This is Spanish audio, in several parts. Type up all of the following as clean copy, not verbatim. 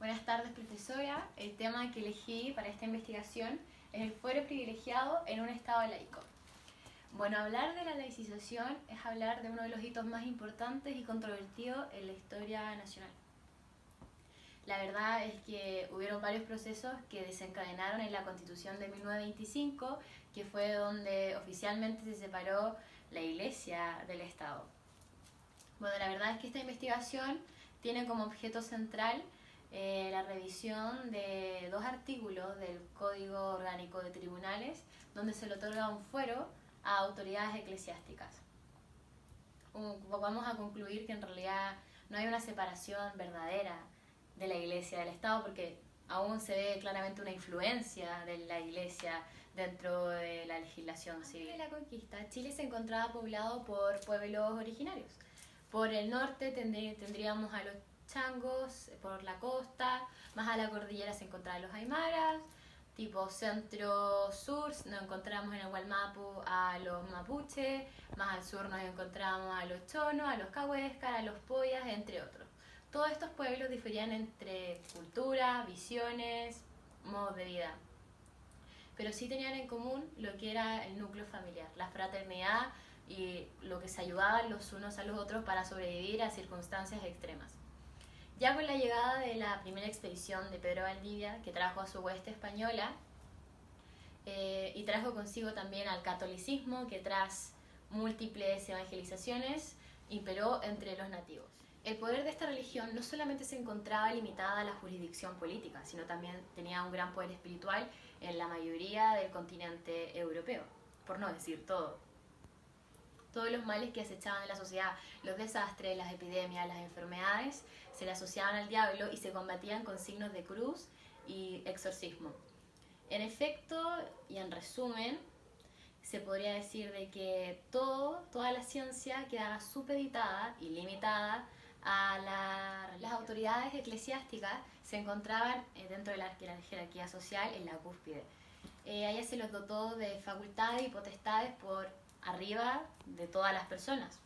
Buenas tardes, profesora. El tema que elegí para esta investigación es el fuero privilegiado en un Estado laico. Bueno, hablar de la laicización es hablar de uno de los hitos más importantes y controvertidos en la historia nacional. La verdad es que hubieron varios procesos que desencadenaron en la Constitución de 1925, que fue donde oficialmente se separó la Iglesia del Estado. Bueno, la verdad es que esta investigación tiene como objeto central la revisión de dos artículos del Código Orgánico de Tribunales, donde se le otorga un fuero a autoridades eclesiásticas. Vamos a concluir que en realidad no hay una separación verdadera de la Iglesia del Estado, porque aún se ve claramente una influencia de la Iglesia dentro de la legislación civil. Antes de la conquista, Chile se encontraba poblado por pueblos originarios. Por el norte tendríamos a los changos, por la costa, más a la cordillera se encontraban los aymaras, tipo centro-sur nos encontramos en el Gualmapu a los mapuches, más al sur nos encontramos a los chonos, a los cahuéscar, a los poyas, entre otros. Todos estos pueblos diferían entre cultura, visiones, modos de vida, pero sí tenían en común lo que era el núcleo familiar, la fraternidad y lo que se ayudaban los unos a los otros para sobrevivir a circunstancias extremas. Ya con la llegada de la primera expedición de Pedro Valdivia, que trajo a su hueste española, y trajo consigo también al catolicismo, que tras múltiples evangelizaciones imperó entre los nativos. El poder de esta religión no solamente se encontraba limitada a la jurisdicción política, sino también tenía un gran poder espiritual en la mayoría del continente europeo, por no decir todo. Todos los males que acechaban en la sociedad, los desastres, las epidemias, las enfermedades, se le asociaban al diablo y se combatían con signos de cruz y exorcismo. En efecto, y en resumen, se podría decir de que toda la ciencia quedaba supeditada y limitada a las autoridades eclesiásticas. Se encontraban dentro de la jerarquía social en la cúspide. A ellas se los dotó de facultades y potestades por arriba de todas las personas.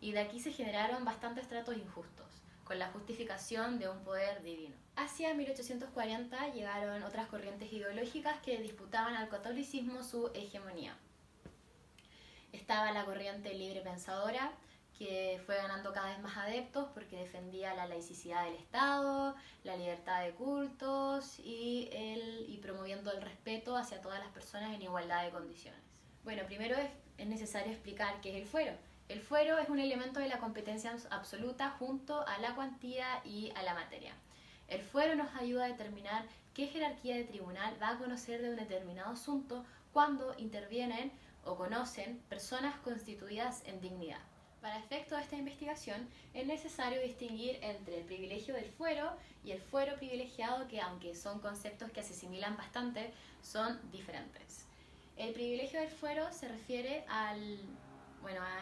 Y de aquí se generaron bastantes tratos injustos, con la justificación de un poder divino. Hacia 1840 llegaron otras corrientes ideológicas que disputaban al catolicismo su hegemonía. Estaba la corriente libre pensadora, que fue ganando cada vez más adeptos porque defendía la laicidad del Estado, la libertad de cultos y promoviendo el respeto hacia todas las personas en igualdad de condiciones. Bueno, primero es necesario explicar qué es el fuero. El fuero es un elemento de la competencia absoluta junto a la cuantía y a la materia. El fuero nos ayuda a determinar qué jerarquía de tribunal va a conocer de un determinado asunto cuando intervienen o conocen personas constituidas en dignidad. Para efecto de esta investigación es necesario distinguir entre el privilegio del fuero y el fuero privilegiado, que aunque son conceptos que se asimilan bastante, son diferentes. El privilegio del fuero se refiere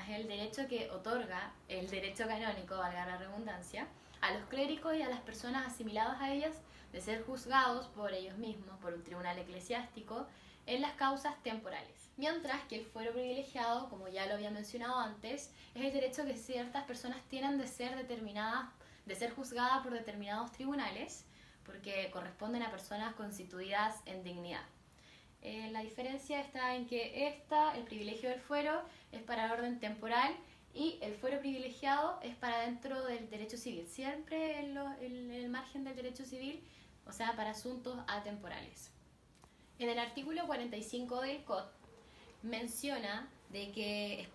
es el derecho que otorga el derecho canónico, valga la redundancia, a los clérigos y a las personas asimiladas a ellas de ser juzgados por ellos mismos, por un tribunal eclesiástico, en las causas temporales. Mientras que el fuero privilegiado, como ya lo había mencionado antes, es el derecho que ciertas personas tienen de ser juzgadas por determinados tribunales, porque corresponden a personas constituidas en dignidad. La diferencia está en que el privilegio del fuero es para el orden temporal y el fuero privilegiado es para dentro del derecho civil, siempre en el margen del derecho civil, o sea, para asuntos atemporales. En el artículo 45 del COD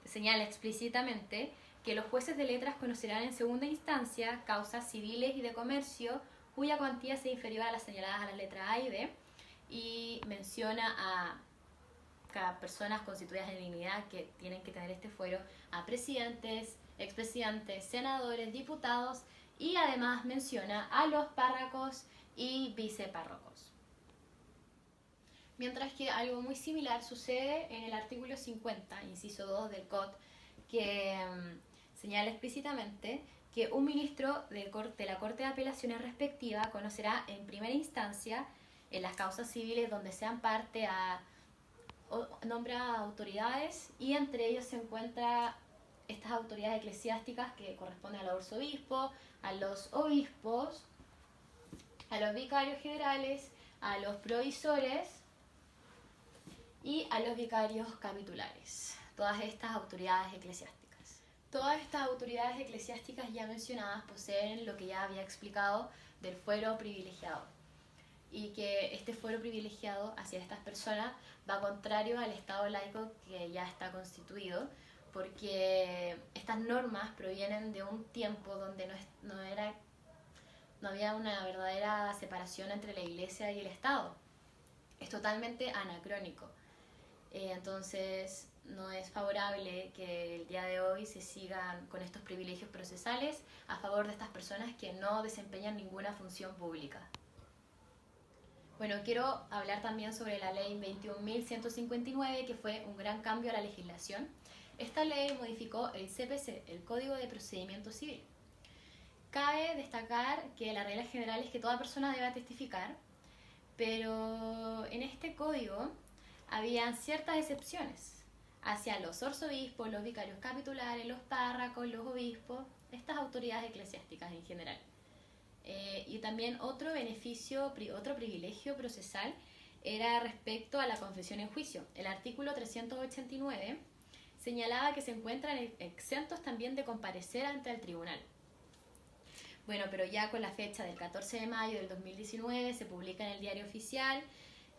señala explícitamente que los jueces de letras conocerán en segunda instancia causas civiles y de comercio cuya cuantía sea inferior a las señaladas a las letras A y B, y menciona a personas constituidas en dignidad que tienen que tener este fuero, a presidentes, expresidentes, senadores, diputados, y además menciona a los párrocos y vicepárrocos. Mientras que algo muy similar sucede en el artículo 50, inciso 2 del COD, que señala explícitamente que un ministro de la Corte de Apelaciones respectiva conocerá en primera instancia en las causas civiles donde sean parte nombra autoridades, y entre ellos se encuentran estas autoridades eclesiásticas que corresponden al arzobispo, a los obispos, a los vicarios generales, a los provisores y a los vicarios capitulares, todas estas autoridades eclesiásticas. Todas estas autoridades eclesiásticas ya mencionadas poseen lo que ya había explicado del fuero privilegiado, y que este fuero privilegiado hacia estas personas va contrario al Estado laico que ya está constituido, porque estas normas provienen de un tiempo donde no había una verdadera separación entre la Iglesia y el Estado. Es totalmente anacrónico. Entonces no es favorable que el día de hoy se sigan con estos privilegios procesales a favor de estas personas que no desempeñan ninguna función pública. Bueno, quiero hablar también sobre la ley 21.159, que fue un gran cambio a la legislación. Esta ley modificó el CPC, el Código de Procedimiento Civil. Cabe destacar que la regla general es que toda persona debe testificar, pero en este código habían ciertas excepciones hacia los arzobispos, los vicarios capitulares, los párrocos, los obispos, estas autoridades eclesiásticas en general. Y también otro privilegio procesal era respecto a la confesión en juicio. El artículo 389 señalaba que se encuentran exentos también de comparecer ante el tribunal. Bueno, pero ya con la fecha del 14 de mayo del 2019 se publica en el Diario Oficial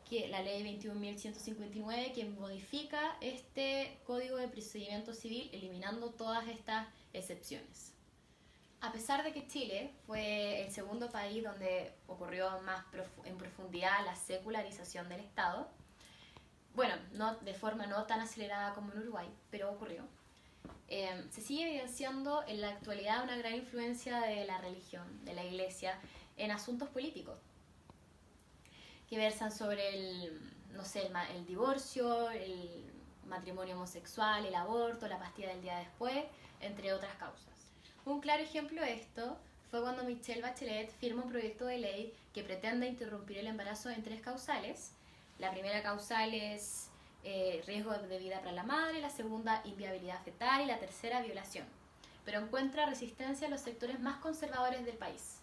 que la ley 21.159, que modifica este Código de Procedimiento Civil eliminando todas estas excepciones. A pesar de que Chile fue el segundo país donde ocurrió más en profundidad la secularización del Estado, bueno, de forma no tan acelerada como en Uruguay, pero ocurrió, se sigue evidenciando en la actualidad una gran influencia de la religión, de la Iglesia, en asuntos políticos, que versan sobre el divorcio, el matrimonio homosexual, el aborto, la pastilla del día después, entre otras causas. Un claro ejemplo de esto fue cuando Michelle Bachelet firma un proyecto de ley que pretende interrumpir el embarazo en 3 causales. La primera causal es riesgo de vida para la madre, la segunda inviabilidad fetal y la tercera violación, pero encuentra resistencia en los sectores más conservadores del país.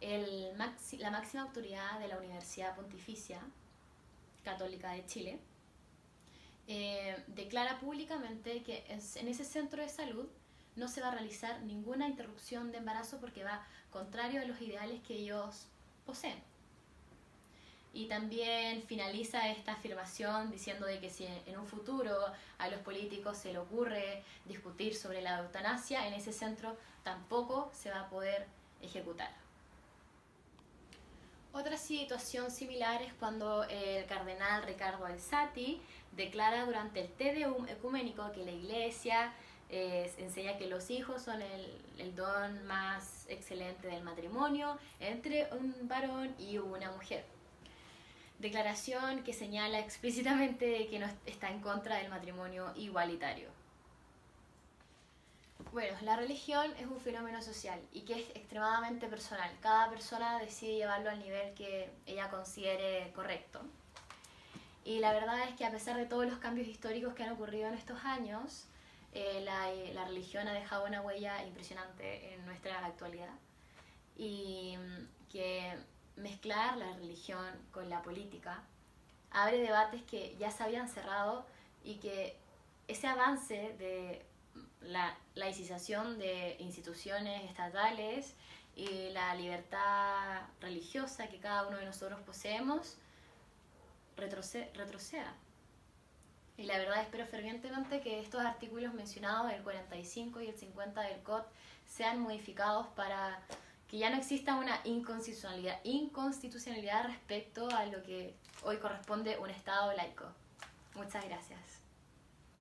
La máxima autoridad de la Universidad Pontificia Católica de Chile declara públicamente que en ese centro de salud no se va a realizar ninguna interrupción de embarazo porque va contrario a los ideales que ellos poseen. Y también finaliza esta afirmación diciendo de que si en un futuro a los políticos se les ocurre discutir sobre la eutanasia, en ese centro tampoco se va a poder ejecutar. Otra situación similar es cuando el cardenal Ricardo Alzati declara durante el Te Deum ecuménico que la Iglesia enseña que los hijos son el don más excelente del matrimonio entre un varón y una mujer. Declaración que señala explícitamente que no está en contra del matrimonio igualitario. Bueno, la religión es un fenómeno social y que es extremadamente personal. Cada persona decide llevarlo al nivel que ella considere correcto. Y la verdad es que a pesar de todos los cambios históricos que han ocurrido en estos años, la religión ha dejado una huella impresionante en nuestra actualidad. Y que mezclar la religión con la política abre debates que ya se habían cerrado y que ese avance de la laicización de instituciones estatales y la libertad religiosa que cada uno de nosotros poseemos retroceda. Y la verdad espero fervientemente que estos artículos mencionados, el 45 y el 50 del COD, sean modificados para que ya no exista una inconstitucionalidad respecto a lo que hoy corresponde un Estado laico. Muchas gracias.